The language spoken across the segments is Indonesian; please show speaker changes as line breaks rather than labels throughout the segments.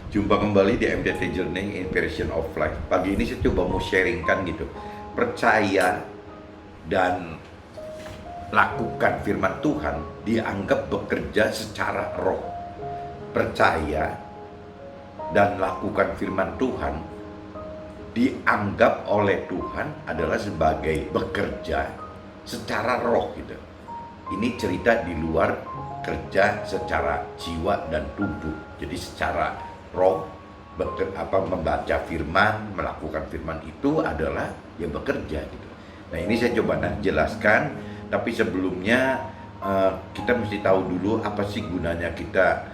Jumpa kembali di MDT Journey Inspiration of Life. Pagi ini saya coba mau sharingkan gitu. Percaya dan lakukan firman Tuhan dianggap bekerja secara roh. Percaya dan lakukan firman Tuhan dianggap oleh Tuhan adalah sebagai bekerja secara roh gitu. Ini cerita di luar kerja secara jiwa dan tubuh. Jadi secara roh membaca firman, melakukan firman itu adalah ya bekerja gitu. Nah ini saya coba jelaskan, tapi sebelumnya kita mesti tahu dulu apa sih gunanya kita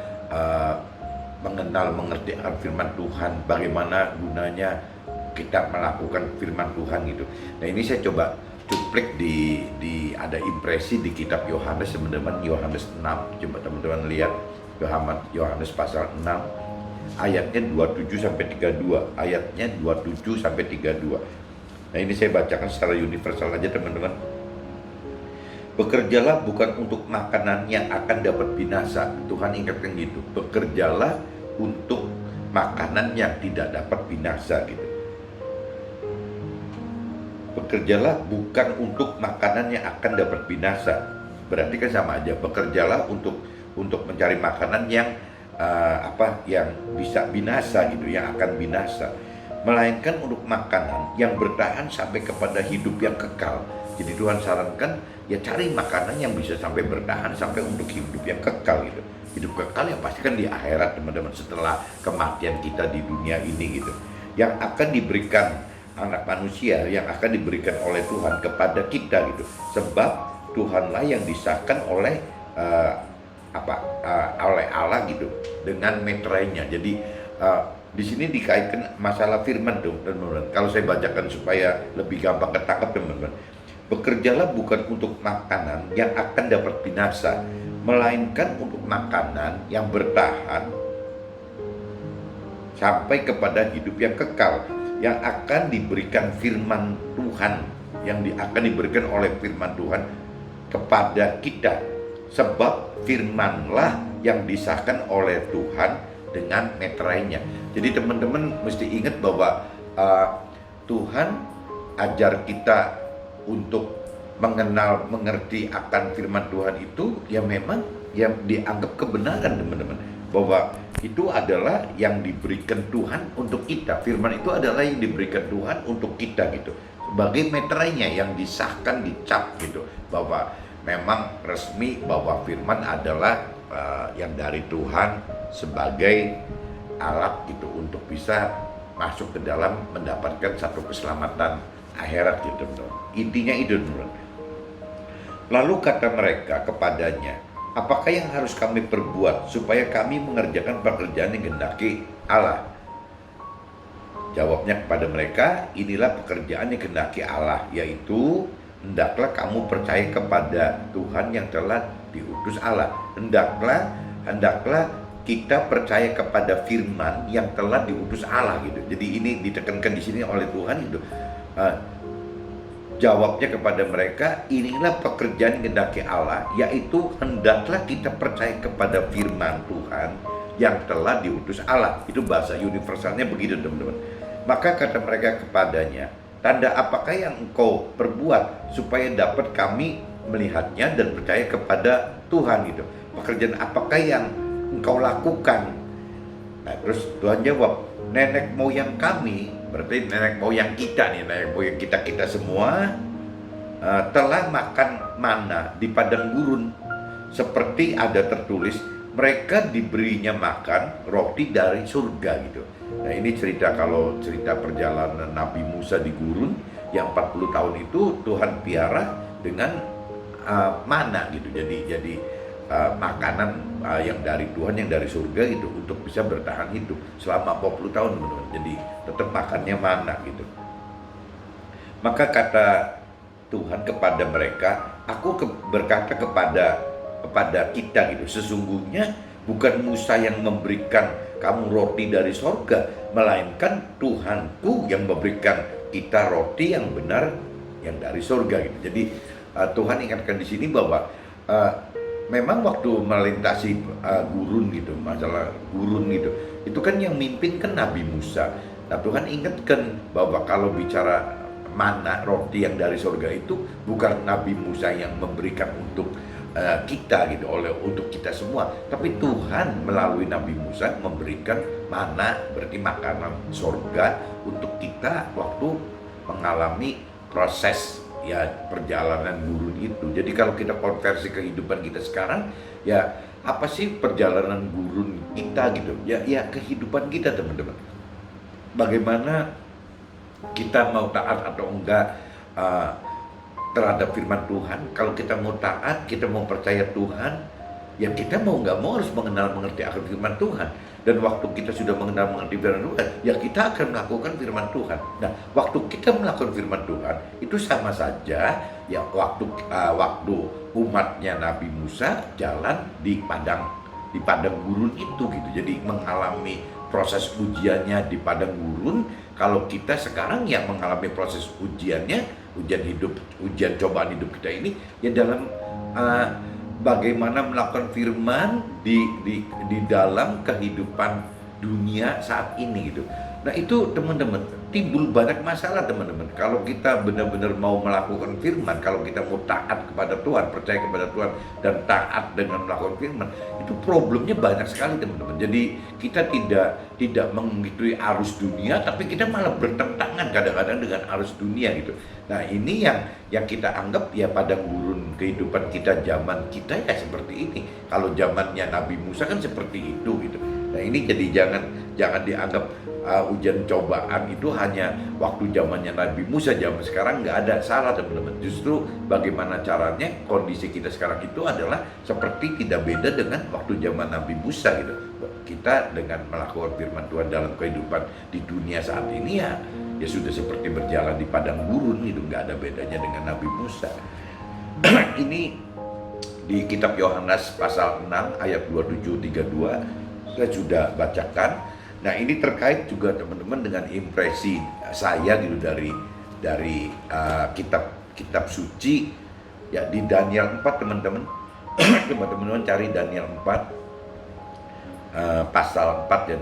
mengenal, mengerti firman Tuhan, bagaimana gunanya kita melakukan firman Tuhan gitu. Nah ini saya coba cuplik di ada impresi di kitab Yohanes, teman-teman. Yohanes 6, coba teman-teman lihat Yohanes pasal 6 ayatnya 27 sampai 32. Ayatnya 27 sampai 32. Nah, ini saya bacakan secara universal aja, teman-teman. Bekerjalah bukan untuk makanan yang akan dapat binasa. Tuhan ingatkan gitu. Bekerjalah untuk makanan yang tidak dapat binasa gitu. Bekerjalah bukan untuk makanan yang akan dapat binasa. Berarti kan sama aja. Bekerjalah untuk mencari makanan yang yang bisa binasa gitu, yang akan binasa, melainkan untuk makanan yang bertahan sampai kepada hidup yang kekal. Jadi Tuhan sarankan ya cari makanan yang bisa sampai bertahan sampai untuk hidup yang kekal gitu. Hidup kekal yang pasti kan di akhirat, teman-teman, setelah kematian kita di dunia ini gitu. Yang akan diberikan anak manusia, yang akan diberikan oleh Tuhan kepada kita gitu. Sebab Tuhanlah yang disahkan oleh oleh Allah gitu dengan meterainya. Jadi di sini dikaitkan masalah firman tuh, teman-teman. Kalau saya bacakan supaya lebih gampang ketangkap, teman-teman. Bekerjalah bukan untuk makanan yang akan dapat binasa, melainkan untuk makanan yang bertahan sampai kepada hidup yang kekal, yang akan diberikan firman Tuhan, yang akan diberikan oleh firman Tuhan kepada kita. Sebab firmanlah yang disahkan oleh Tuhan dengan meterainya. Jadi teman-teman mesti ingat bahwa Tuhan ajar kita untuk mengenal, mengerti akan firman Tuhan itu ya memang yang dianggap kebenaran, teman-teman. Bahwa itu adalah yang diberikan Tuhan untuk kita. Firman itu adalah yang diberikan Tuhan untuk kita gitu. Sebagai meterainya yang disahkan, dicap gitu. Bahwa memang resmi bahwa firman adalah yang dari Tuhan sebagai alat gitu untuk bisa masuk ke dalam mendapatkan satu keselamatan akhirat gitu, teman-teman. Intinya itu, teman-teman. Lalu kata mereka kepadanya, apakah yang harus kami perbuat supaya kami mengerjakan pekerjaan yang kehendaki Allah? Jawabnya kepada mereka, inilah pekerjaan yang kehendaki Allah, yaitu hendaklah kamu percaya kepada Tuhan yang telah diutus Allah. Hendaklah kita percaya kepada firman yang telah diutus Allah gitu. Jadi ini ditekankan di sini oleh Tuhan gitu. Jawabnya kepada mereka, inilah pekerjaan yang kehendaki Allah, yaitu hendaklah kita percaya kepada firman Tuhan yang telah diutus Allah. Itu bahasa universalnya begitu, teman-teman. Maka kata mereka kepadanya, tanda apakah yang engkau perbuat supaya dapat kami melihatnya dan percaya kepada Tuhan gitu? Pekerjaan apakah yang engkau lakukan? Nah, terus Tuhan jawab, nenek moyang kami, berarti nenek moyang kita nih, nenek moyang kita semua telah makan mana di padang gurun, seperti ada tertulis, mereka diberinya makan roti dari surga gitu. Nah ini cerita, kalau cerita perjalanan Nabi Musa di gurun yang 40 tahun itu Tuhan piara dengan mana gitu. Jadi makanan yang dari Tuhan, yang dari surga gitu, untuk bisa bertahan hidup selama 40 tahun, teman-teman. Jadi tetap makannya mana gitu. Maka kata Tuhan kepada mereka, aku berkata kepada kita gitu, sesungguhnya bukan Musa yang memberikan kamu roti dari sorga, melainkan Tuhanku yang memberikan kita roti yang benar yang dari sorga gitu. Jadi Tuhan ingatkan di sini bahwa memang waktu melintasi gurun gitu, masalah gurun gitu, itu kan yang mimpin kan Nabi Musa. Nah Tuhan ingatkan bahwa kalau bicara mana roti yang dari surga itu bukan Nabi Musa yang memberikan untuk kita gitu, untuk kita semua, tapi Tuhan melalui Nabi Musa memberikan mana, berarti makanan surga untuk kita waktu mengalami proses ya perjalanan gurun itu. Jadi kalau kita konversi kehidupan kita sekarang, ya apa sih perjalanan gurun kita gitu? Ya kehidupan kita teman-teman. Bagaimana kita mau taat atau enggak terhadap firman Tuhan. Kalau kita mau taat, kita mau percaya Tuhan, ya kita mau nggak mau harus mengenal mengerti akan firman Tuhan. Dan waktu kita sudah mengenal mengerti firman Tuhan, ya kita akan melakukan firman Tuhan. Nah, waktu kita melakukan firman Tuhan itu sama saja ya waktu umatnya Nabi Musa jalan di padang gurun itu gitu. Jadi mengalami proses ujiannya di padang gurun. Kalau kita sekarang yang mengalami proses ujiannya, ujian cobaan hidup kita ini ya dalam bagaimana melakukan firman di dalam kehidupan dunia saat ini gitu. Nah itu teman-teman, timbul banyak masalah teman-teman. Kalau kita benar-benar mau melakukan firman, kalau kita mau taat kepada Tuhan, percaya kepada Tuhan, dan taat dengan melakukan firman, itu problemnya banyak sekali teman-teman. Jadi kita tidak mengikuti arus dunia, tapi kita malah bertentangan kadang-kadang dengan arus dunia gitu. Nah ini yang kita anggap ya padang gurun kehidupan kita, zaman kita ya seperti ini. Kalau zamannya Nabi Musa kan seperti itu gitu. Nah ini jadi jangan dianggap ujian cobaan itu hanya waktu zamannya Nabi Musa, zaman sekarang nggak ada. Salah teman-teman. Justru bagaimana caranya kondisi kita sekarang itu adalah seperti tidak beda dengan waktu zaman Nabi Musa gitu. Kita dengan melakukan firman Tuhan dalam kehidupan di dunia saat ini ya sudah seperti berjalan di padang gurun itu, nggak ada bedanya dengan Nabi Musa. Ini di kitab Yohanes pasal 6 ayat 27-32 saya sudah bacakan. Nah ini terkait juga teman-teman dengan impresi saya gitu dari kitab suci ya, di Daniel 4 teman-teman. Coba teman-teman cari Daniel 4 pasal 4 ya,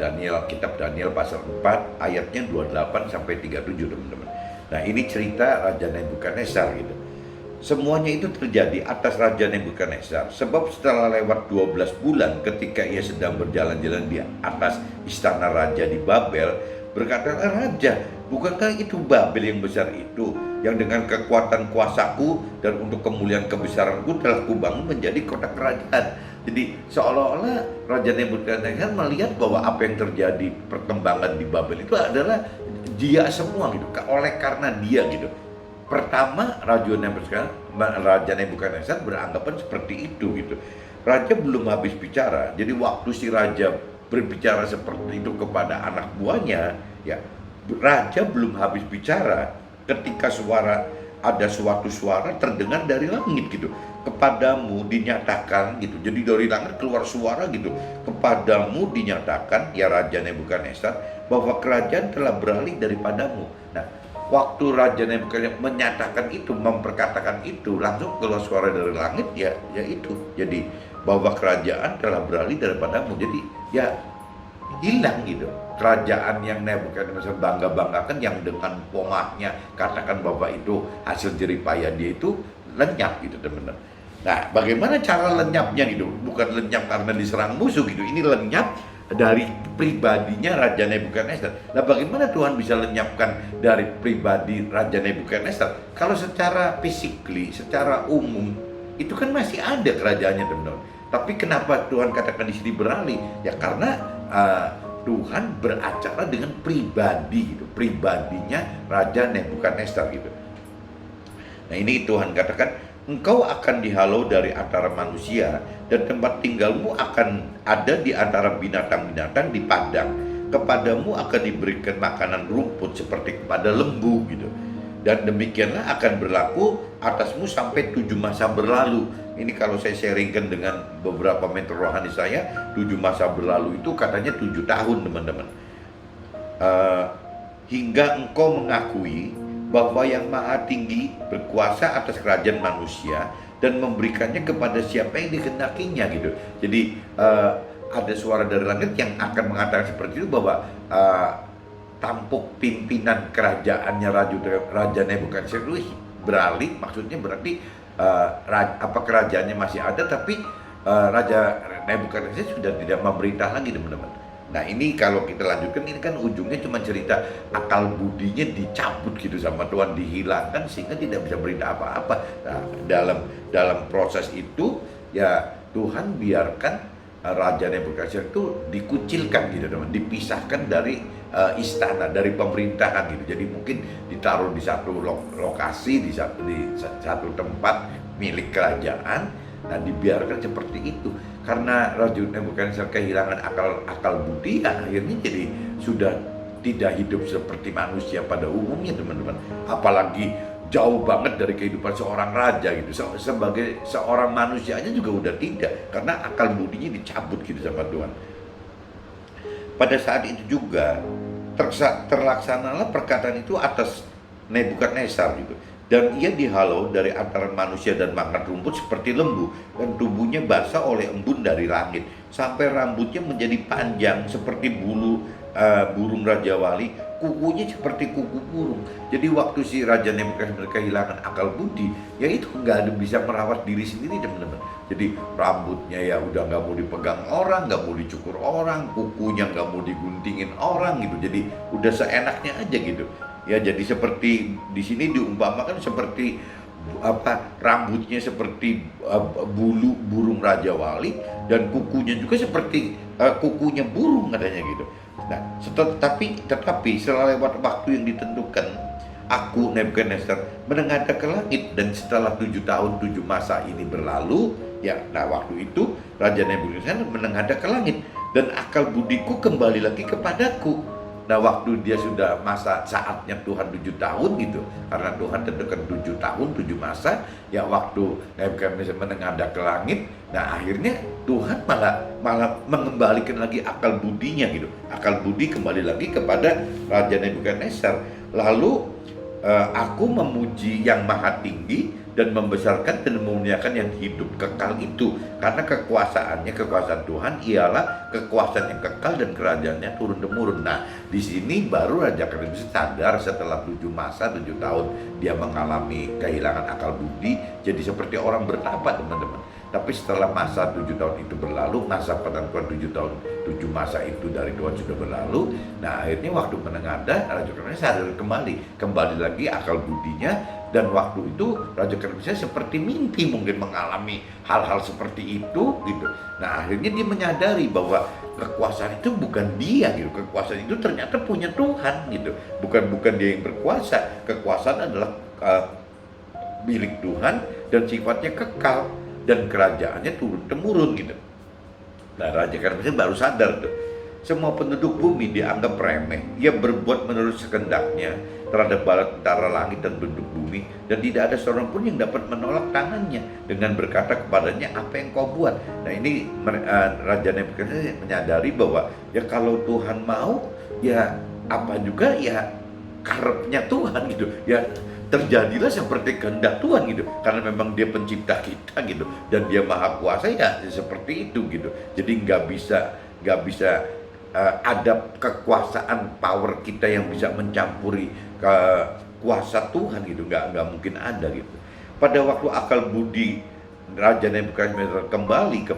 kitab Daniel pasal 4 ayatnya 28 sampai 37 teman-teman. Nah ini cerita Raja Nebukadnezar gitu. Semuanya itu terjadi atas Raja Nebukadnezar, sebab setelah lewat 12 bulan ketika ia sedang berjalan-jalan di atas istana raja di Babel, berkatalah raja, bukankah itu Babel yang besar itu, yang dengan kekuatan kuasaku dan untuk kemuliaan kebesaranku telah kubangun menjadi kota kerajaan. Jadi seolah-olah Raja Nebukadnezar melihat bahwa apa yang terjadi perkembangan di Babel itu adalah dia semua gitu, oleh karena dia gitu. Pertama, Raja Nebukadnezar beranggapan seperti itu gitu. Raja belum habis bicara. Jadi waktu si raja berbicara seperti itu kepada anak buahnya, ya raja belum habis bicara ketika ada suatu suara terdengar dari langit gitu. Kepadamu dinyatakan gitu. Jadi dari langit keluar suara gitu. Kepadamu dinyatakan ya Raja Nebukadnezar bahwa kerajaan telah beralih daripadamu. Nah, waktu Raja Nebukadnezar menyatakan itu, memperkatakan itu, langsung keluar suara dari langit ya itu. Jadi bahwa kerajaan telah beralih daripadamu. Jadi ya hilang gitu. Kerajaan yang Nebukadnezar bangga-banggakan, yang dengan pomahnya katakan bahwa itu hasil jeripaya dia, itu lenyap gitu teman-teman. Nah, bagaimana cara lenyapnya gitu? Bukan lenyap karena diserang musuh gitu. Ini lenyap dari pribadinya Raja Nebukadnezar. Nah, bagaimana Tuhan bisa lenyapkan dari pribadi Raja Nebukadnezar? Kalau secara physically, secara umum, itu kan masih ada kerajaannya teman-teman. Tapi kenapa Tuhan katakan di sini beralih? Ya karena Tuhan beracara dengan pribadi gitu, pribadinya Raja Nebukadnezar gitu. Nah ini Tuhan katakan, engkau akan dihalau dari antara manusia dan tempat tinggalmu akan ada di antara binatang-binatang di padang. Kepadamu akan diberikan makanan rumput seperti kepada lembu gitu. Dan demikianlah akan berlaku atasmu sampai 7 masa berlalu. Ini kalau saya sharingkan dengan beberapa mentor rohani saya, 7 masa berlalu itu katanya 7 tahun teman-teman. Hingga engkau mengakui bahwa yang maha tinggi berkuasa atas kerajaan manusia dan memberikannya kepada siapa yang dikehendakinya gitu. Jadi ada suara dari langit yang akan mengatakan seperti itu, bahwa tampuk pimpinan kerajaannya Raja Nebukadnezar itu beralih. Maksudnya berarti kerajaannya masih ada, tapi Raja Nebukadnezar sudah tidak memerintah lagi, teman-teman. Nah ini kalau kita lanjutkan, ini kan ujungnya cuma cerita akal budinya dicabut gitu sama Tuhan, dihilangkan sehingga tidak bisa berita apa-apa. Nah dalam proses itu ya Tuhan biarkan Raja Nebukadnezar itu dikucilkan gitu, teman, dipisahkan dari istana, dari pemerintahan gitu. Jadi mungkin ditaruh di satu lokasi, di satu tempat milik kerajaan. Nah dibiarkan seperti itu karena Raja Nebukadnezar kehilangan akal budi, akhirnya jadi sudah tidak hidup seperti manusia pada umumnya, teman-teman. Apalagi jauh banget dari kehidupan seorang raja gitu. Sebagai seorang manusianya juga udah tidak, karena akal budinya dicabut gitu sama Tuhan. Pada saat itu juga terlaksanalah perkataan itu atas Nebukadnezar gitu. Dan ia dihalau dari antara manusia dan makan rumput seperti lembu, dan tubuhnya basah oleh embun dari langit, sampai rambutnya menjadi panjang seperti bulu burung Raja Wali, kukunya seperti kuku burung. Jadi waktu si Raja Nebukadnezar kehilangan akal budi, ya itu nggak ada bisa merawat diri sendiri, teman-teman. Jadi rambutnya ya udah nggak mau dipegang orang, nggak mau dicukur orang, kukunya nggak mau diguntingin orang gitu. Jadi udah seenaknya aja gitu. Ya jadi seperti di sini diumpamakan seperti rambutnya seperti bulu burung Raja Wali, dan kukunya juga seperti kukunya burung katanya gitu. Nah, tetapi setelah lewat waktu yang ditentukan, aku Nebukadnezar menengadah ke langit, dan setelah 7 tahun 7 masa ini berlalu, ya, nah waktu itu Raja Nebukadnezar menengadah ke langit, dan akal budiku kembali lagi kepadaku. Nah waktu dia sudah masa saatnya Tuhan 7 tahun gitu, karena Tuhan tentukan 7 tahun 7 masa, ya waktu Nebukadnezar menengadah ke langit, nah akhirnya Tuhan malah mengembalikan lagi akal budinya gitu. Akal budi kembali lagi kepada Raja Nebukadnezar. Lalu aku memuji yang maha tinggi dan membesarkan dan memuliakan yang hidup kekal itu, karena kekuasaan Tuhan ialah kekuasaan yang kekal dan kerajaannya turun temurun. Nah di sini baru Raja Nebukadnezar sadar setelah 7 masa 7 tahun dia mengalami kehilangan akal budi, jadi seperti orang bertapa, teman-teman. Tapi setelah masa 7 tahun itu berlalu, masa penentuan 7 tahun 7 masa itu dari Tuhan sudah berlalu. Nah akhirnya waktu menengadah, Raja Nebukadnezar sadar kembali lagi akal budinya. Dan waktu itu Raja Nebukadnezar seperti mimpi mungkin mengalami hal-hal seperti itu gitu. Nah akhirnya dia menyadari bahwa kekuasaan itu bukan dia gitu. Kekuasaan itu ternyata punya Tuhan gitu. Bukan dia yang berkuasa. Kekuasaan adalah milik Tuhan dan sifatnya kekal, dan kerajaannya turun temurun gitu. Nah Raja Nebukadnezar baru sadar tuh, semua penduduk bumi dianggap remeh. Ia berbuat menurut sekendaknya terhadap bala tentara langit dan penduduk bumi, dan tidak ada seorang pun yang dapat menolak tangannya dengan berkata kepadanya, apa yang kau buat? Nah ini Raja Nebukadnezar menyadari bahwa ya kalau Tuhan mau, ya apa juga ya karepnya Tuhan gitu. Ya terjadilah seperti kehendak Tuhan gitu, karena memang dia pencipta kita gitu, dan dia maha kuasa, ya seperti itu gitu. Jadi nggak bisa ada kekuasaan power kita yang bisa mencampuri ke kuasa Tuhan gitu, nggak mungkin ada gitu. Pada waktu akal budi Raja Nebukadnezar kembali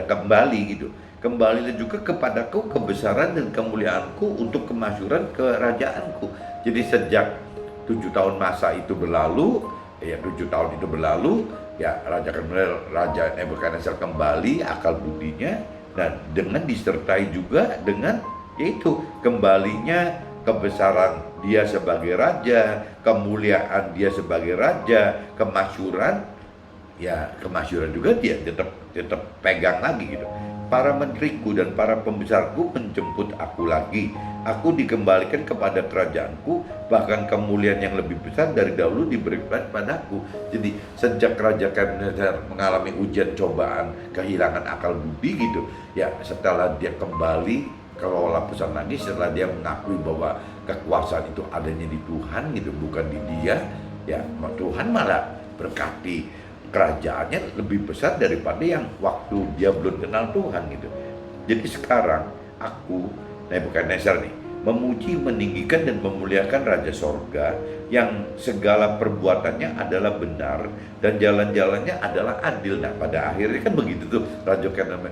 kembali gitu, kembalilah juga kepadaku kebesaran dan kemuliaanku untuk kemasyuran kerajaanku. Jadi sejak 7 tahun masa itu berlalu, ya 7 tahun itu berlalu, ya Raja Nebukadnezar kembali akal budinya, dan dengan disertai juga dengan yaitu kembalinya kebesaran dia sebagai raja, kemuliaan dia sebagai raja, kemasyuran juga dia tetap pegang lagi gitu. Para menteriku dan para pembesarku menjemput aku lagi. Aku dikembalikan kepada kerajaanku, bahkan kemuliaan yang lebih besar dari dahulu diberikan padaku. Jadi sejak Raja Nebukadnezar mengalami ujian cobaan, kehilangan akal budi gitu, ya setelah dia kembali kelola pusat lagi, setelah dia mengakui bahwa kekuasaan itu adanya di Tuhan gitu, bukan di dia, ya Tuhan malah berkati kerajaannya lebih besar daripada yang waktu dia belum kenal Tuhan gitu. Jadi sekarang aku, Nebukadnezar nih, memuji, meninggikan dan memuliakan Raja Sorga yang segala perbuatannya adalah benar dan jalan-jalannya adalah adil. Nah pada akhirnya kan begitu tuh Raja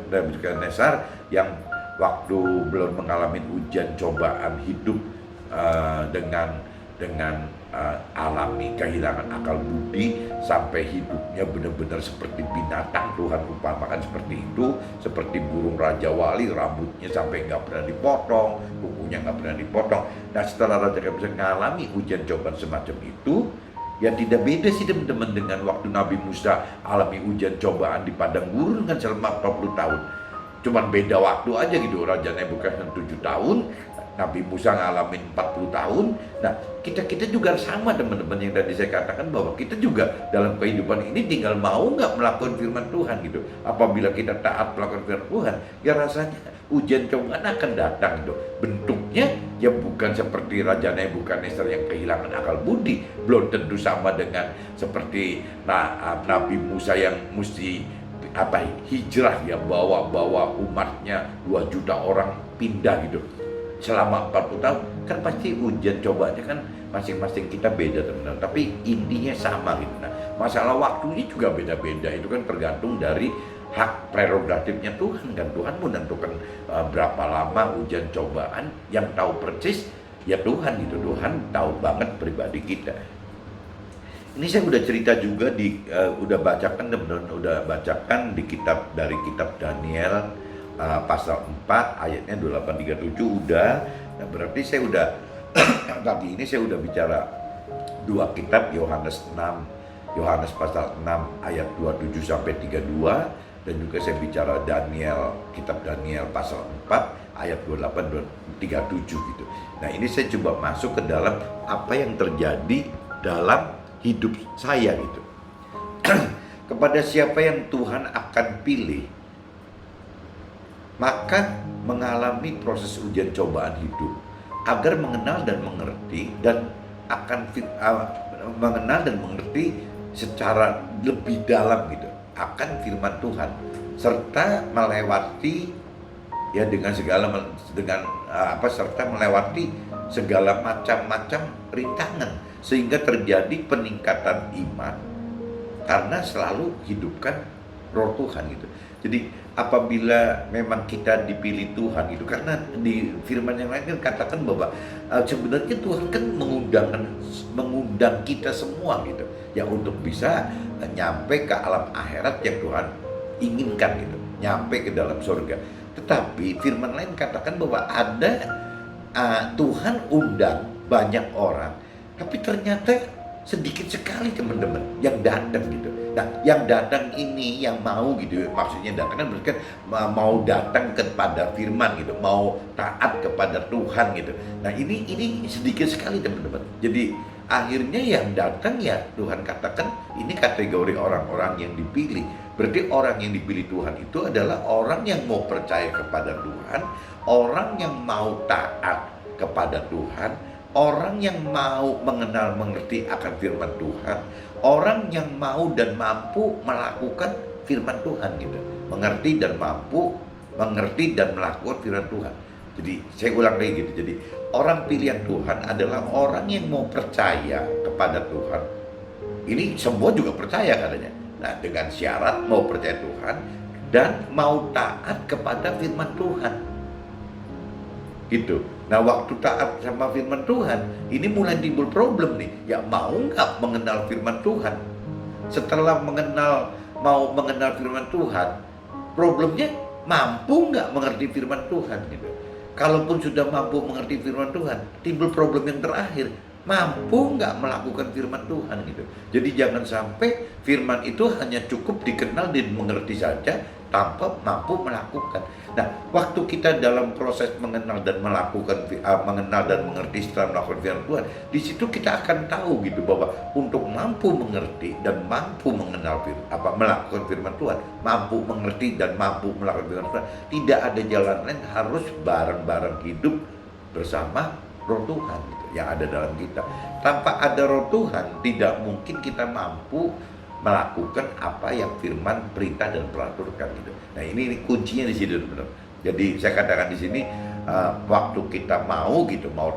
Nebukadnezar yang waktu belum mengalami ujian cobaan hidup dengan alami kehilangan akal budi sampai hidupnya benar-benar seperti binatang. Tuhan umpamakan seperti itu, seperti burung Raja Wali, rambutnya sampai nggak pernah dipotong, kukunya nggak pernah dipotong. Nah setelah Raja bisa mengalami ujian cobaan semacam itu, ya tidak beda sih teman-teman dengan waktu Nabi Musa alami ujian cobaan di padang gurun kan selama 40 tahun. Cuman beda waktu aja gitu, Raja Nebukadnezar 7 tahun, Nabi Musa ngalamin 40 tahun. Nah kita juga sama teman-teman, yang tadi saya katakan bahwa kita juga dalam kehidupan ini tinggal mau nggak melakukan firman Tuhan gitu. Apabila kita taat melakukan firman Tuhan, ya rasanya ujian cobaan akan datang gitu. Bentuknya ya bukan seperti Raja Nebukadnezar yang kehilangan akal budi, belum tentu sama dengan seperti Nabi Musa yang mesti hijrah, ya bawa umatnya 2 juta orang pindah gitu selama 40 tahun. Kan pasti ujian cobanya kan masing-masing kita beda teman-teman, tapi intinya sama gitu. Nah masalah waktunya juga beda-beda, itu kan tergantung dari hak prerogatifnya Tuhan kan. Tuhan menentukan berapa lama ujian cobaan, yang tahu persis ya Tuhan gitu. Tuhan tahu banget pribadi kita. Ini saya udah cerita juga udah bacakan teman-teman, udah bacakan di kitab Daniel pasal 4 ayatnya 28-37 udah. Nah berarti saya udah tadi ini saya udah bicara 2 kitab, Yohanes pasal 6 ayat 27 sampai 32, dan juga saya bicara kitab Daniel pasal 4 ayat 28 dan 37 gitu. Nah ini saya coba masuk ke dalam apa yang terjadi dalam hidup saya gitu. Kepada siapa yang Tuhan akan pilih, maka mengalami proses ujian cobaan hidup agar mengenal dan mengerti secara lebih dalam gitu akan firman Tuhan, serta melewati segala macam rintangan, sehingga terjadi peningkatan iman karena selalu hidupkan roh Tuhan gitu. Jadi apabila memang kita dipilih Tuhan gitu, karena di firman yang lain kan katakan bahwa sebenarnya Tuhan kan mengundang kita semua gitu ya untuk bisa nyampe ke alam akhirat yang Tuhan inginkan gitu, nyampe ke dalam surga. Tetapi firman lain katakan bahwa ada Tuhan undang banyak orang, tapi ternyata sedikit sekali teman-teman yang datang gitu. Nah yang datang ini yang mau gitu, maksudnya datang kan berarti kan mau datang kepada firman gitu, mau taat kepada Tuhan gitu. Nah ini sedikit sekali teman-teman. Jadi akhirnya yang datang ya Tuhan katakan ini kategori orang-orang yang dipilih. Berarti orang yang dipilih Tuhan itu adalah orang yang mau percaya kepada Tuhan, orang yang mau taat kepada Tuhan, orang yang mau mengerti akan firman Tuhan, orang yang mau dan mampu melakukan firman Tuhan gitu. Mengerti dan melakukan firman Tuhan. Jadi saya ulang lagi gitu. Jadi orang pilihan Tuhan adalah orang yang mau percaya kepada Tuhan. Ini semua juga percaya katanya. Nah dengan syarat mau percaya Tuhan dan mau taat kepada firman Tuhan gitu. Nah waktu taat sama firman Tuhan, ini mulai timbul problem nih. Ya mau nggak mengenal firman Tuhan? Setelah mau mengenal firman Tuhan, problemnya mampu nggak mengerti firman Tuhan gitu. Kalaupun sudah mampu mengerti firman Tuhan, timbul problem yang terakhir, mampu nggak melakukan firman Tuhan gitu. Jadi jangan sampai firman itu hanya cukup dikenal dan mengerti saja tanpa mampu melakukan. Nah, waktu kita dalam proses mengenal dan mengerti setelah melakukan firman Tuhan, di situ kita akan tahu gitu bahwa untuk mampu mengerti dan mampu melakukan firman Tuhan, mampu mengerti dan mampu melakukan firman Tuhan, tidak ada jalan lain, harus bareng-bareng hidup bersama roh Tuhan gitu, yang ada dalam kita. Tanpa ada roh Tuhan, tidak mungkin kita mampu melakukan apa yang firman, perintah dan peraturkan gitu. Nah ini kuncinya di situ teman-teman. Jadi saya katakan di sini waktu kita mau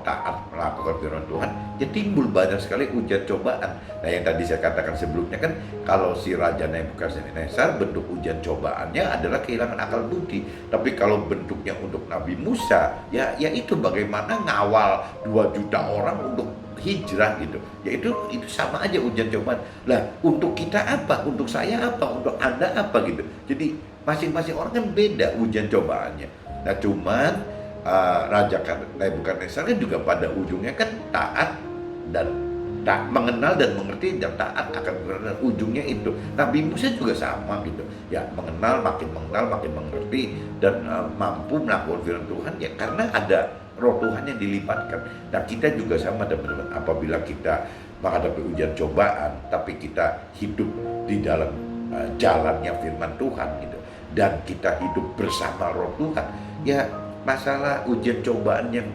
taat melakukan firman Tuhan, ya timbul banyak sekali ujian cobaan. Nah yang tadi saya katakan sebelumnya kan, kalau si Raja Nebukadnezar bentuk ujian cobaannya adalah kehilangan akal budi. Tapi kalau bentuknya untuk Nabi Musa, ya itu bagaimana ngawal 2 juta orang untuk hijrah gitu. Ya itu sama aja ujian cobaan. Lah untuk kita apa? Untuk saya apa? Untuk Anda apa gitu. Jadi masing-masing orang kan beda ujian cobaannya. Nah cuman Raja Nebukadnezar kan juga pada ujungnya kan taat dan mengenal dan mengerti dan taat akan benar, ujungnya itu. Nabi Musa juga sama gitu. Ya makin mengenal, makin mengerti dan mampu melakukan firman Tuhan ya karena ada Roh Tuhan yang dilibatkan. Nah kita juga sama teman-teman, apabila kita menghadapi ujian cobaan tapi kita hidup di dalam jalannya firman Tuhan gitu, dan kita hidup bersama Roh Tuhan, ya masalah ujian cobaan yang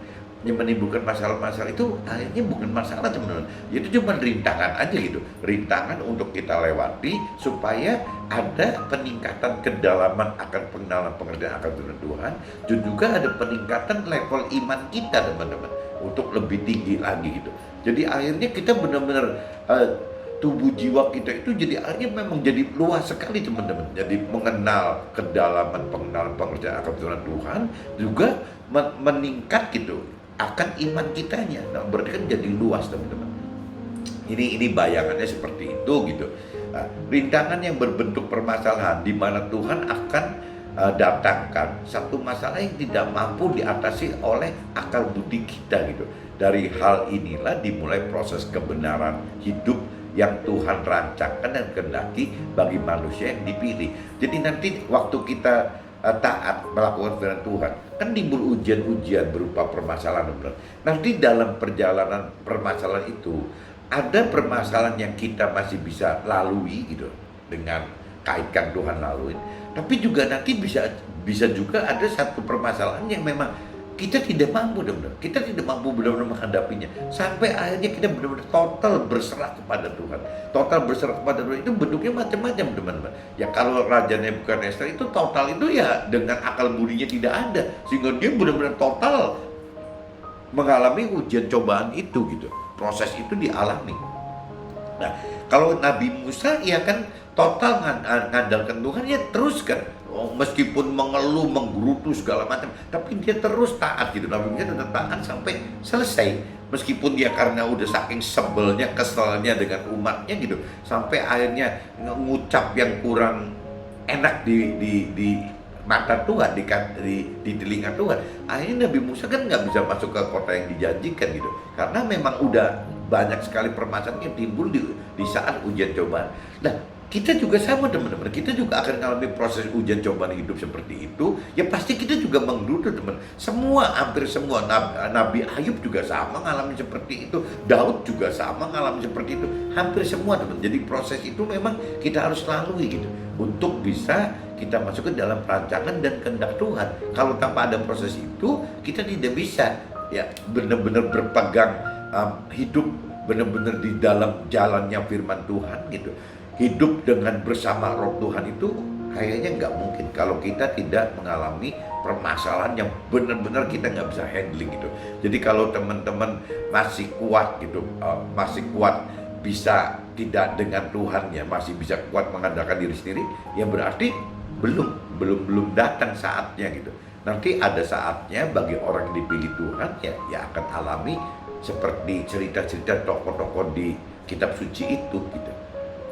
menimbulkan masalah-masalah itu akhirnya bukan masalah teman-teman, itu cuma rintangan aja gitu, rintangan untuk kita lewati supaya ada peningkatan kedalaman akan pengenalan pengertian akan firman Tuhan, dan juga ada peningkatan level iman kita teman-teman untuk lebih tinggi lagi gitu. Jadi akhirnya kita benar-benar tubuh jiwa kita itu jadi akhirnya memang jadi luas sekali teman-teman. Jadi mengenal kedalaman pengenalan pengertian akan firman Tuhan, juga meningkat gitu akan iman kitanya. Nah, berarti kan jadi luas teman-teman. Ini bayangannya seperti itu gitu. Nah, rintangan yang berbentuk permasalahan di mana Tuhan akan datangkan satu masalah yang tidak mampu diatasi oleh akal budi kita gitu. Dari hal inilah dimulai proses kebenaran hidup yang Tuhan rancangkan dan kehendaki bagi manusia yang dipilih. Jadi nanti waktu kita taat melakukan firman Tuhan, kan timbul ujian-ujian berupa permasalahan. Nanti dalam perjalanan permasalahan itu ada permasalahan yang kita masih bisa lalui gitu dengan kaitkan Tuhan lalui. Tapi juga nanti bisa juga ada satu permasalahan yang memang kita tidak mampu benar-benar. Kita tidak mampu benar-benar menghadapinya. Sampai akhirnya kita benar-benar total berserah kepada Tuhan. Total berserah kepada Tuhan itu bentuknya macam-macam teman-teman. Ya kalau Raja Nebukadnezar itu total itu ya dengan akal budinya tidak ada. Sehingga dia benar-benar total mengalami ujian cobaan itu gitu. Proses itu dialami. Nah kalau Nabi Musa ya kan total ngandalkan Tuhan, ya teruskan. Meskipun mengeluh, menggerutu segala macam, tapi dia terus taat gitu. Nabi Musa tetap taat sampai selesai. Meskipun dia karena udah saking sebelnya, keselnya dengan umatnya gitu, sampai akhirnya ngucap yang kurang enak di mata Tuhan, di telinga Tuhan. Akhirnya Nabi Musa kan nggak bisa masuk ke kota yang dijanjikan gitu, karena memang udah banyak sekali permasalahan yang timbul di saat ujian cobaan. Nah kita juga sama teman-teman, kita juga akan mengalami proses ujian cobaan hidup seperti itu. Ya pasti kita juga menggerutu teman. Hampir semua Nabi Ayub juga sama mengalami seperti itu. Daud juga sama mengalami seperti itu. Hampir semua teman. Jadi proses itu memang kita harus lalui gitu, untuk bisa kita masuk ke dalam perancangan dan kehendak Tuhan. Kalau tanpa ada proses itu, kita tidak bisa ya benar-benar berpegang hidup benar-benar di dalam jalannya firman Tuhan gitu. Hidup dengan bersama Roh Tuhan itu kayaknya nggak mungkin kalau kita tidak mengalami permasalahan yang benar-benar kita nggak bisa handling gitu. Jadi kalau teman-teman masih kuat gitu, masih kuat bisa tidak dengan Tuhan, ya masih bisa kuat mengandalkan diri sendiri, ya berarti belum datang saatnya gitu. Nanti ada saatnya bagi orang yang dipilih Tuhan ya akan alami seperti cerita-cerita tokoh-tokoh di kitab suci itu gitu.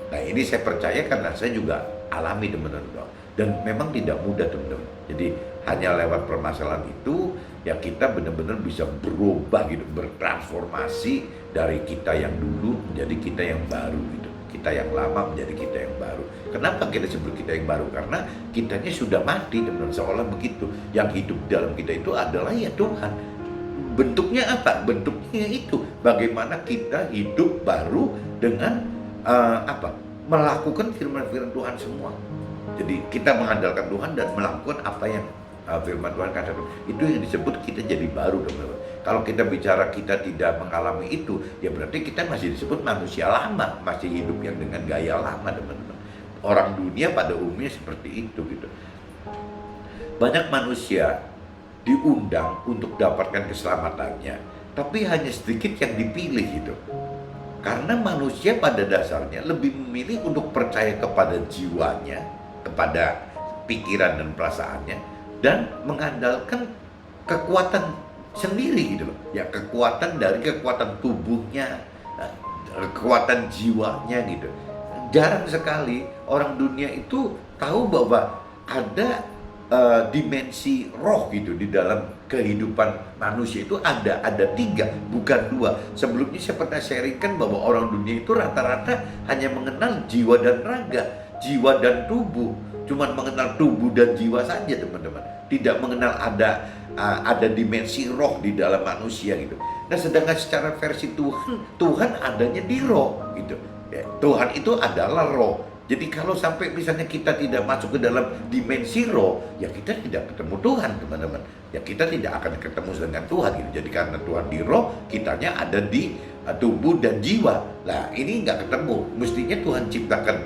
Nah ini saya percaya karena saya juga alami teman-teman, dan memang tidak mudah teman-teman. Jadi hanya lewat permasalahan itu ya kita benar-benar bisa berubah gitu, bertransformasi dari kita yang dulu menjadi kita yang baru gitu. Kita yang lama menjadi kita yang baru. Kenapa kita sebut kita yang baru? Karena kitanya sudah mati teman-teman, seolah begitu. Yang hidup dalam kita itu adalah ya Tuhan. Bentuknya apa? Bentuknya itu bagaimana kita hidup baru dengan melakukan firman-firman Tuhan semua. Jadi kita mengandalkan Tuhan dan melakukan apa yang firman Tuhan kata itu yang disebut kita jadi baru, teman-teman. Kalau kita bicara kita tidak mengalami itu, ya berarti kita masih disebut manusia lama, masih hidup yang dengan gaya lama, teman-teman. Orang dunia pada umumnya seperti itu gitu. Banyak manusia diundang untuk dapatkan keselamatannya, tapi hanya sedikit yang dipilih gitu. Karena manusia pada dasarnya lebih memilih untuk percaya kepada jiwanya, kepada pikiran dan perasaannya, dan mengandalkan kekuatan sendiri gitu loh. Ya, kekuatan dari kekuatan tubuhnya, kekuatan jiwanya gitu. Jarang sekali orang dunia itu tahu bahwa ada dimensi roh gitu di dalam kehidupan manusia. Itu ada 3, bukan 2. Sebelumnya saya pernah sharingkan bahwa orang dunia itu rata-rata hanya mengenal jiwa dan raga, jiwa dan tubuh, cuman mengenal tubuh dan jiwa saja, teman-teman. Tidak mengenal ada dimensi roh di dalam manusia gitu. Nah, sedangkan secara versi Tuhan adanya di roh gitu. Ya, Tuhan itu adalah roh. Jadi kalau sampai misalnya kita tidak masuk ke dalam dimensi roh, ya kita tidak ketemu Tuhan, teman-teman. Ya kita tidak akan ketemu dengan Tuhan gitu. Jadi karena Tuhan di roh, kitanya ada di tubuh dan jiwa. Nah, ini nggak ketemu. Mestinya Tuhan ciptakan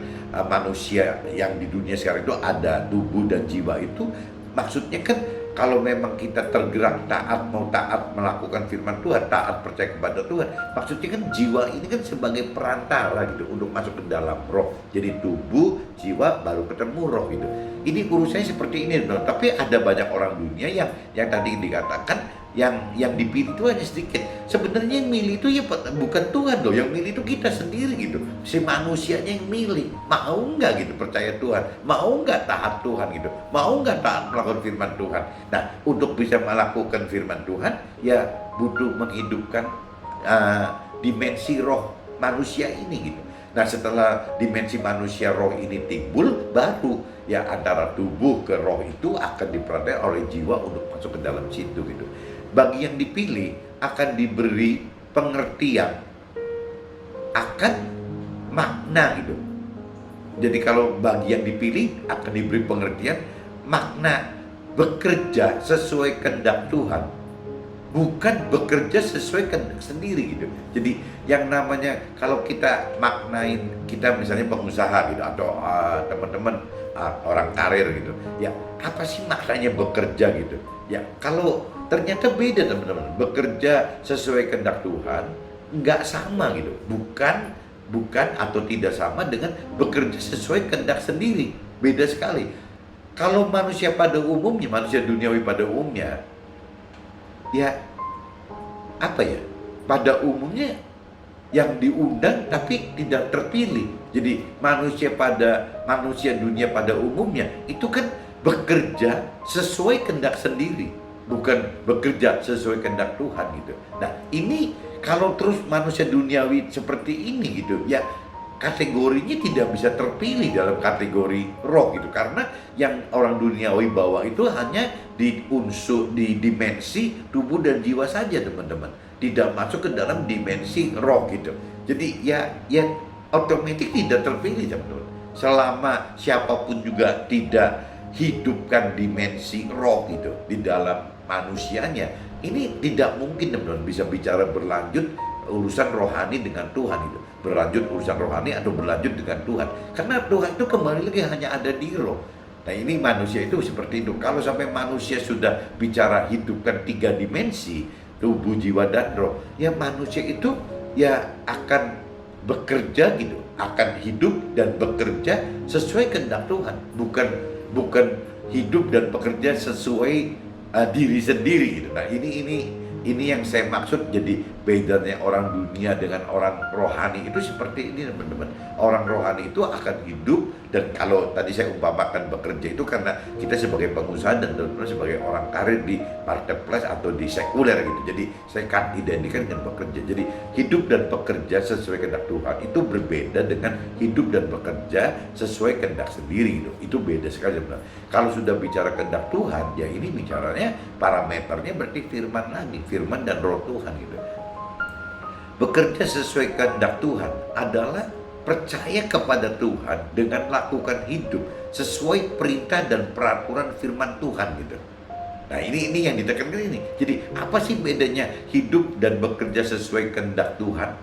manusia yang di dunia sekarang itu ada tubuh dan jiwa itu. Maksudnya kan kalau memang kita tergerak mau taat melakukan firman Tuhan, taat percaya kepada Tuhan, maksudnya kan jiwa ini kan sebagai perantara gitu untuk masuk ke dalam roh. Jadi tubuh, jiwa baru ketemu roh gitu. Ini urusannya seperti ini, bro. Tapi ada banyak orang dunia yang tadi dikatakan yang dipilih itu hanya sedikit. Sebenarnya yang milih itu ya bukan Tuhan loh, yang milih itu kita sendiri gitu. Si manusianya yang milih, mau nggak gitu percaya Tuhan, mau nggak taat Tuhan gitu, mau nggak taat melakukan firman Tuhan. Nah, untuk bisa melakukan firman Tuhan, ya butuh menghidupkan dimensi roh manusia ini gitu. Nah, setelah dimensi manusia roh ini timbul, baru ya antara tubuh ke roh itu akan diperantai oleh jiwa untuk masuk ke dalam situ gitu. Bagi yang dipilih akan diberi pengertian akan makna gitu. Jadi kalau bagi yang dipilih akan diberi pengertian makna bekerja sesuai kehendak Tuhan, bukan bekerja sesuai kehendak sendiri gitu. Jadi yang namanya kalau kita maknain, kita misalnya pengusaha gitu atau teman-teman orang karir gitu, ya apa sih maknanya bekerja gitu? Ya kalau ternyata beda, teman-teman. Bekerja sesuai kehendak Tuhan nggak sama gitu. Bukan atau tidak sama dengan bekerja sesuai kehendak sendiri. Beda sekali. Kalau manusia pada umumnya, manusia duniawi pada umumnya, ya apa ya? Pada umumnya yang diundang tapi tidak terpilih. Jadi manusia dunia pada umumnya itu kan bekerja sesuai kehendak sendiri, bukan bekerja sesuai kehendak Tuhan gitu. Nah, ini kalau terus manusia duniawi seperti ini gitu, ya kategorinya tidak bisa terpilih dalam kategori roh gitu. Karena yang orang duniawi bawa itu hanya di unsur, di dimensi tubuh dan jiwa saja, teman-teman. Tidak masuk ke dalam dimensi roh gitu. Jadi ya otomatis tidak terpilih, teman-teman. Selama siapapun juga tidak hidupkan dimensi roh gitu di dalam manusianya, ini tidak mungkin, teman-teman, bisa bicara berlanjut urusan rohani dengan Tuhan itu. Berlanjut urusan rohani atau berlanjut dengan Tuhan. Karena Tuhan itu kembali lagi hanya ada di roh. Nah, ini manusia itu seperti itu. Kalau sampai manusia sudah bicara hidupkan 3 dimensi, tubuh, jiwa, dan roh, ya manusia itu ya akan bekerja gitu, akan hidup dan bekerja sesuai kehendak Tuhan, bukan hidup dan bekerja sesuai diri sendiri gitu. Nah, ini yang saya maksud. Jadi bedanya orang dunia dengan orang rohani itu seperti ini, teman-teman. Orang rohani itu akan hidup, dan kalau tadi saya umpamakan bekerja itu karena kita sebagai pengusaha dan teman-teman sebagai orang karir di marketplace atau di sekuler gitu. Jadi saya kan identikan dengan bekerja. Jadi hidup dan bekerja sesuai kehendak Tuhan itu berbeda dengan hidup dan bekerja sesuai kehendak sendiri gitu. Itu beda sekali, teman-teman. Kalau sudah bicara kehendak Tuhan, ya ini bicaranya parameternya berarti firman dan roh Tuhan gitu. Bekerja sesuai kehendak Tuhan adalah percaya kepada Tuhan dengan lakukan hidup sesuai perintah dan peraturan firman Tuhan gitu. Nah, ini yang ditekankan ini. Jadi, apa sih bedanya hidup dan bekerja sesuai kehendak Tuhan?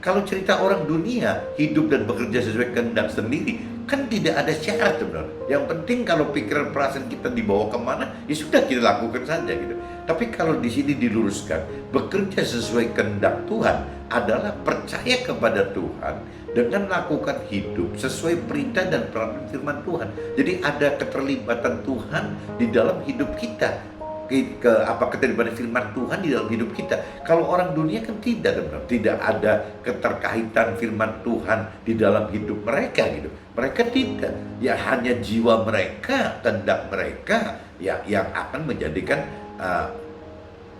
Kalau cerita orang dunia, hidup dan bekerja sesuai kehendak sendiri, kan tidak ada syarat sebenarnya. Yang penting kalau pikiran perasaan kita dibawa kemana, ya sudah kita lakukan saja gitu. Tapi kalau di sini diluruskan, bekerja sesuai kehendak Tuhan adalah percaya kepada Tuhan dengan melakukan hidup sesuai perintah dan peraturan firman Tuhan. Jadi ada keterlibatan Tuhan di dalam hidup kita. Keterlibatan firman Tuhan di dalam hidup kita. Kalau orang dunia kan tidak ada keterkaitan firman Tuhan di dalam hidup mereka gitu. Mereka tidak, ya hanya jiwa mereka, kehendak mereka ya yang akan menjadikan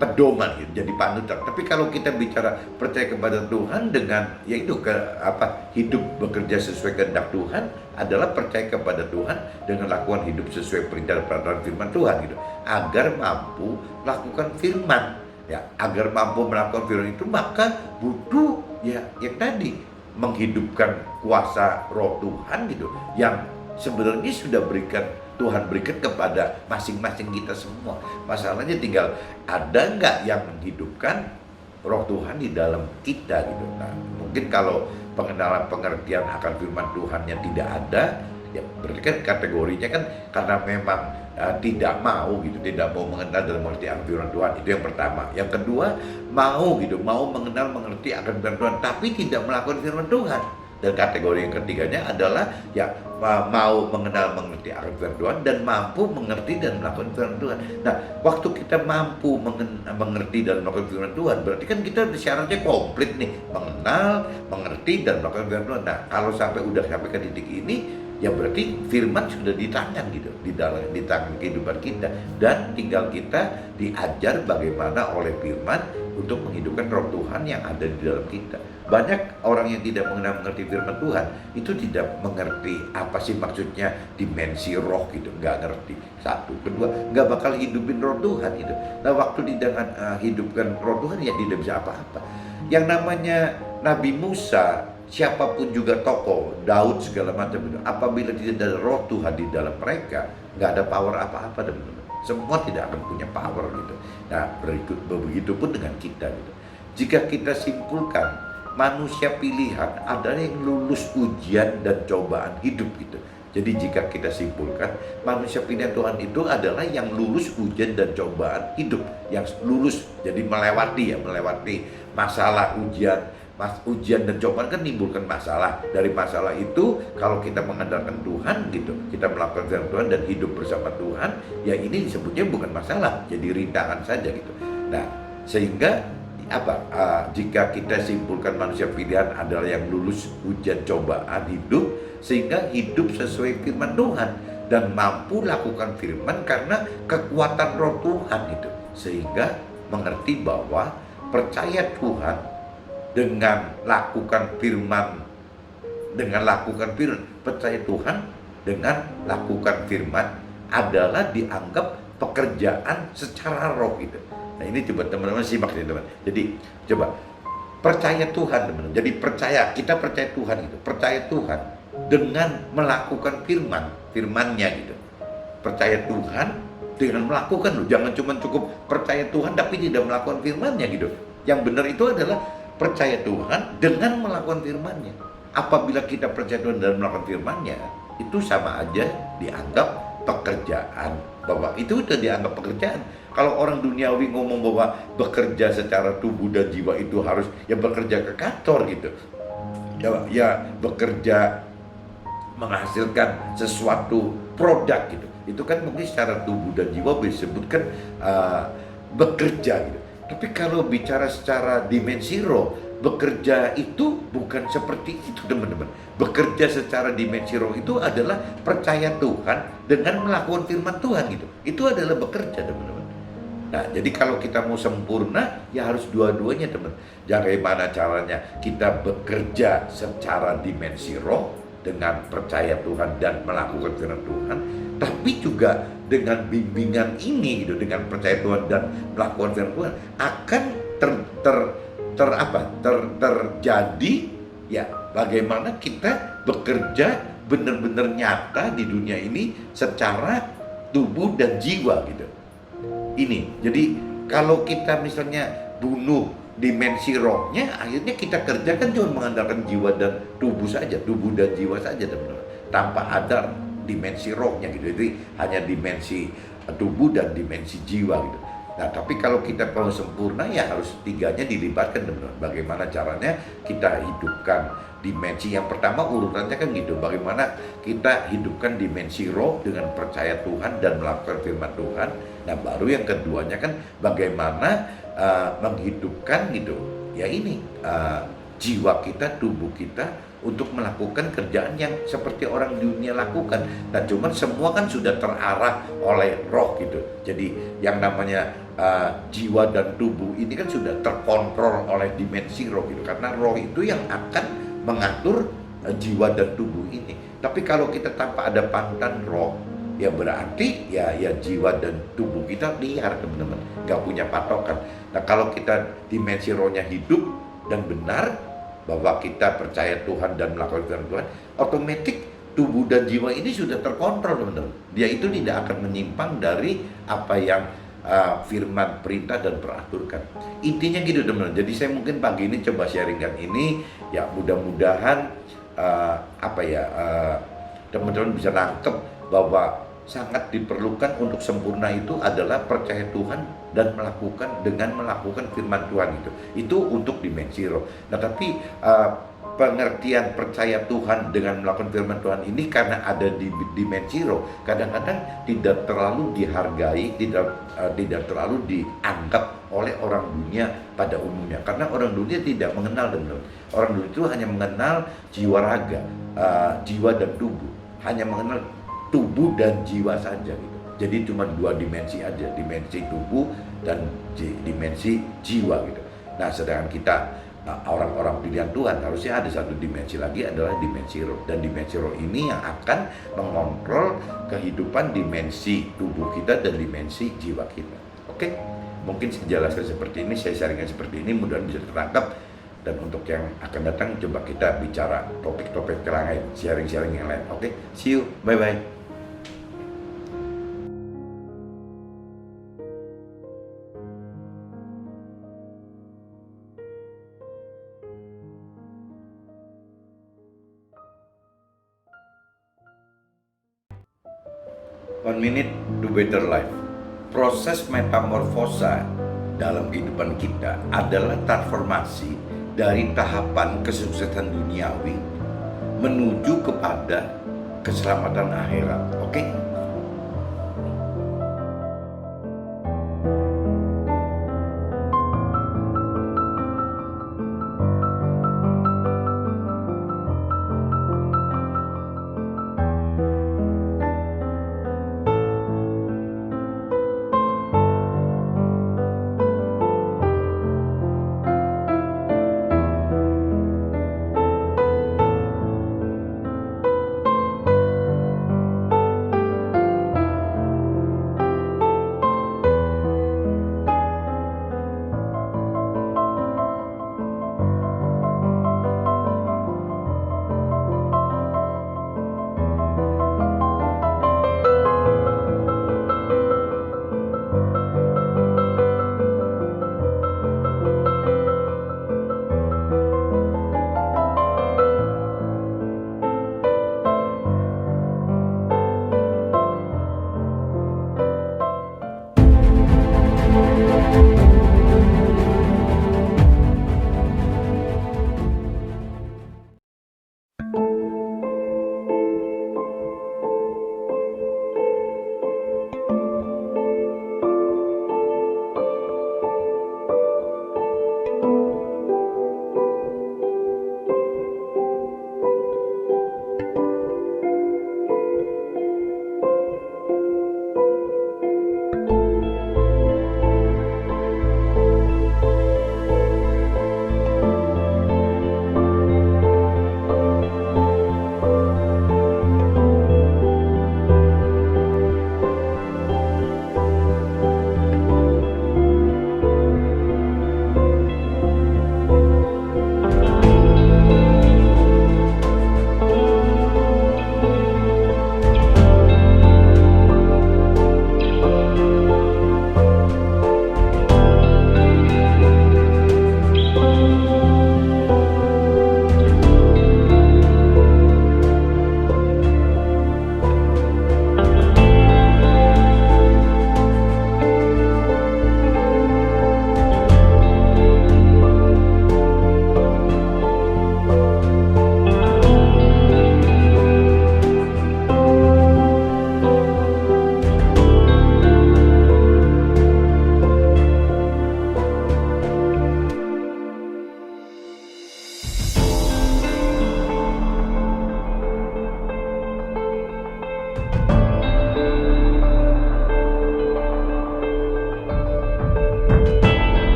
pedoman gitu, jadi panutan. Tapi kalau kita bicara percaya kepada Tuhan dengan yaitu hidup bekerja sesuai kehendak Tuhan adalah percaya kepada Tuhan dengan lakukan hidup sesuai perintah dan peraturan firman Tuhan gitu, agar mampu melakukan firman. Ya, agar mampu melakukan firman itu maka butuh ya yang tadi menghidupkan kuasa roh Tuhan gitu, yang sebenarnya sudah Tuhan berikan kepada masing-masing kita semua. Masalahnya tinggal ada nggak yang menghidupkan roh Tuhan di dalam kita gitu. Nah, mungkin kalau pengenalan pengertian akan firman Tuhannya tidak ada, ya berarti kan kategorinya kan karena memang tidak mau gitu, tidak mau mengenal dan mengerti akan firman Tuhan. Itu yang pertama. Yang kedua, mau mengenal mengerti akan firman Tuhan tapi tidak melakukan firman Tuhan. Dan kategori yang ketiganya adalah ya mau mengenal mengerti akan firman Tuhan dan mampu mengerti dan melakukan firman Tuhan. Nah, waktu kita mampu mengerti dan melakukan firman Tuhan, berarti kan kita syaratnya komplit nih, mengenal, mengerti dan melakukan firman Tuhan. Nah, kalau udah sampai ke titik ini, ya berarti firman sudah di tangan gitu, di tangan kehidupan kita, dan tinggal kita diajar bagaimana oleh firman untuk menghidupkan roh Tuhan yang ada di dalam kita. Banyak orang yang tidak mengerti firman Tuhan itu tidak mengerti apa sih maksudnya dimensi roh gitu, nggak ngerti. Satu, kedua, nggak bakal hidupin roh Tuhan gitu. Nah, waktu hidupkan roh Tuhan ya tidak bisa apa-apa. Yang namanya Nabi Musa, siapapun juga tokoh, Daud segala macam itu, apabila tidak ada roh Tuhan di dalam mereka, nggak ada power apa-apa teman-teman. Semua tidak akan punya power gitu. Nah, begitu pun dengan kita gitu. Jika kita simpulkan manusia pilihan adalah yang lulus ujian dan cobaan hidup gitu. Jadi jika kita simpulkan manusia pilihan Tuhan itu adalah yang lulus ujian dan cobaan hidup, yang lulus jadi melewati masalah ujian dan cobaan kan menimbulkan masalah. Dari masalah itu kalau kita mengandalkan Tuhan gitu, kita melakukan firman Tuhan dan hidup bersama Tuhan, ya ini disebutnya bukan masalah, jadi rintangan saja gitu. Nah, sehingga jika kita simpulkan manusia pilihan adalah yang lulus ujian cobaan hidup, sehingga hidup sesuai firman Tuhan dan mampu lakukan firman karena kekuatan roh Tuhan itu, sehingga mengerti bahwa percaya Tuhan dengan lakukan firman, percaya Tuhan dengan lakukan firman adalah dianggap pekerjaan secara roh gitu. Nah, ini coba teman-teman simak nih teman. Jadi coba percaya Tuhan teman-teman. Jadi kita percaya Tuhan gitu. Percaya Tuhan dengan melakukan firman-nya gitu. Percaya Tuhan dengan melakukan loh. Jangan cuma cukup percaya Tuhan tapi tidak melakukan firman-nya gitu. Yang benar itu adalah percaya Tuhan dengan melakukan firman-nya. Apabila kita percaya Tuhan dan melakukan firman-nya, itu sama aja dianggap pekerjaan. Bahwa itu udah dianggap pekerjaan. Kalau orang duniawi ngomong bahwa bekerja secara tubuh dan jiwa itu harus ya bekerja ke kantor gitu, ya bekerja menghasilkan sesuatu produk gitu, itu kan mungkin secara tubuh dan jiwa disebutkan bekerja gitu. Tapi kalau bicara secara dimensi roh, bekerja itu bukan seperti itu teman-teman. Bekerja secara dimensi roh itu adalah percaya Tuhan dengan melakukan firman Tuhan gitu. Itu adalah bekerja teman-teman. Nah, jadi kalau kita mau sempurna, ya harus dua-duanya teman. Bagaimana caranya? Kita bekerja secara dimensi roh dengan percaya Tuhan dan melakukan firman Tuhan, tapi juga dengan bimbingan ini gitu, dengan percaya Tuhan dan melakukan firman Tuhan akan terjadi ya bagaimana kita bekerja benar-benar nyata di dunia ini secara tubuh dan jiwa gitu. Ini, jadi kalau kita misalnya bunuh dimensi rohnya, akhirnya kita kerjakan cuma mengandalkan jiwa dan tubuh saja, tubuh dan jiwa saja teman-teman, tanpa ada dimensi rohnya gitu. Jadi hanya dimensi tubuh dan dimensi jiwa gitu. Nah, tapi kalau kita mau sempurna ya harus tiganya dilibatkan teman-teman. Bagaimana caranya kita hidupkan dimensi yang pertama urutannya kan gitu. Bagaimana kita hidupkan dimensi roh dengan percaya Tuhan dan melakukan firman Tuhan. Nah, baru yang keduanya kan bagaimana menghidupkan gitu. Ya ini jiwa kita, tubuh kita untuk melakukan kerjaan yang seperti orang dunia lakukan. Nah, cuman semua kan sudah terarah oleh roh gitu. Jadi yang namanya jiwa dan tubuh ini kan sudah terkontrol oleh dimensi roh gitu. Karena roh itu yang akan mengatur jiwa dan tubuh ini. Tapi kalau kita tanpa ada pantan roh, ya berarti ya jiwa dan tubuh kita liar teman-teman, nggak punya patokan. Nah, kalau kita dimensi rohnya hidup dan benar, bahwa kita percaya Tuhan dan melakukan firman Tuhan, otomatis tubuh dan jiwa ini sudah terkontrol teman-teman. Dia itu tidak akan menyimpang dari apa yang firman perintah dan peraturkan. Intinya gitu teman-teman. Jadi saya mungkin pagi ini coba sharingkan ini, ya mudah-mudahan teman-teman bisa nangkep bahwa sangat diperlukan untuk sempurna itu adalah percaya Tuhan dan melakukan firman Tuhan itu untuk dimensi roh. Nah, tapi pengertian percaya Tuhan dengan melakukan firman Tuhan ini karena ada di dimensi roh, kadang-kadang tidak terlalu dihargai, tidak terlalu dianggap oleh orang dunia pada umumnya, karena orang dunia tidak mengenal teman-teman. Orang dunia itu hanya mengenal jiwa raga, jiwa dan tubuh, hanya mengenal tubuh dan jiwa saja gitu. Jadi cuma dua dimensi aja, dimensi tubuh dan dimensi jiwa gitu. Nah, sedangkan kita orang-orang pilihan Tuhan harusnya ada satu dimensi lagi, adalah dimensi roh. Dan dimensi roh ini yang akan mengontrol kehidupan dimensi tubuh kita dan dimensi jiwa kita. Oke? Mungkin saya jelaskan seperti ini, saya sharingkan seperti ini, mudah-mudahan bisa tertangkap. Dan untuk yang akan datang, coba kita bicara topik-topik lain, sharing-sharing yang lain. Oke? See you, bye-bye. One minute to better life. Proses metamorfosa dalam kehidupan kita adalah transformasi dari tahapan kesuksesan duniawi menuju kepada keselamatan akhirat. Oke?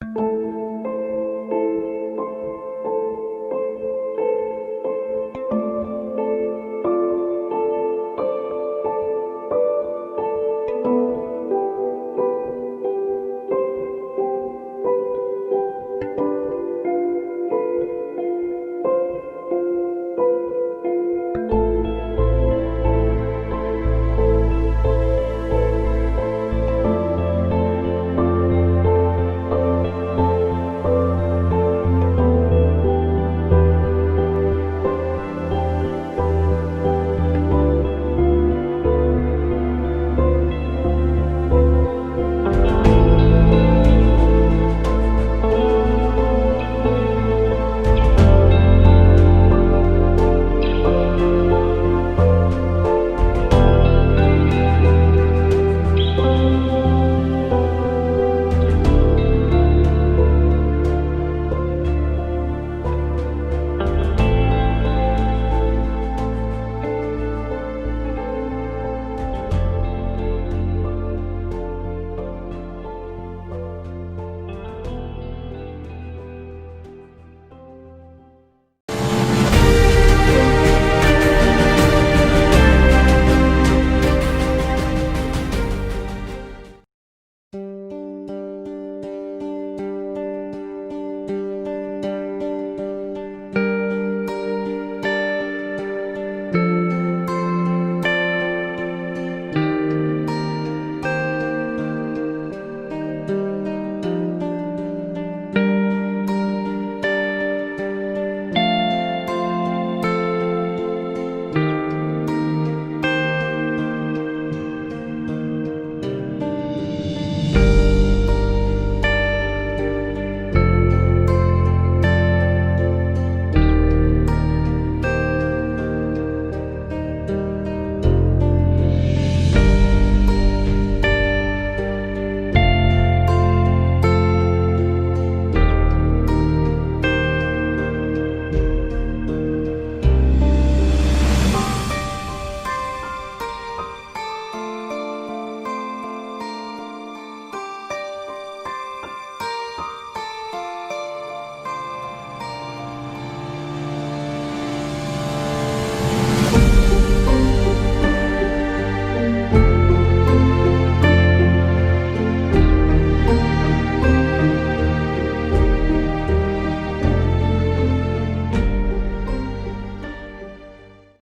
Tuhan.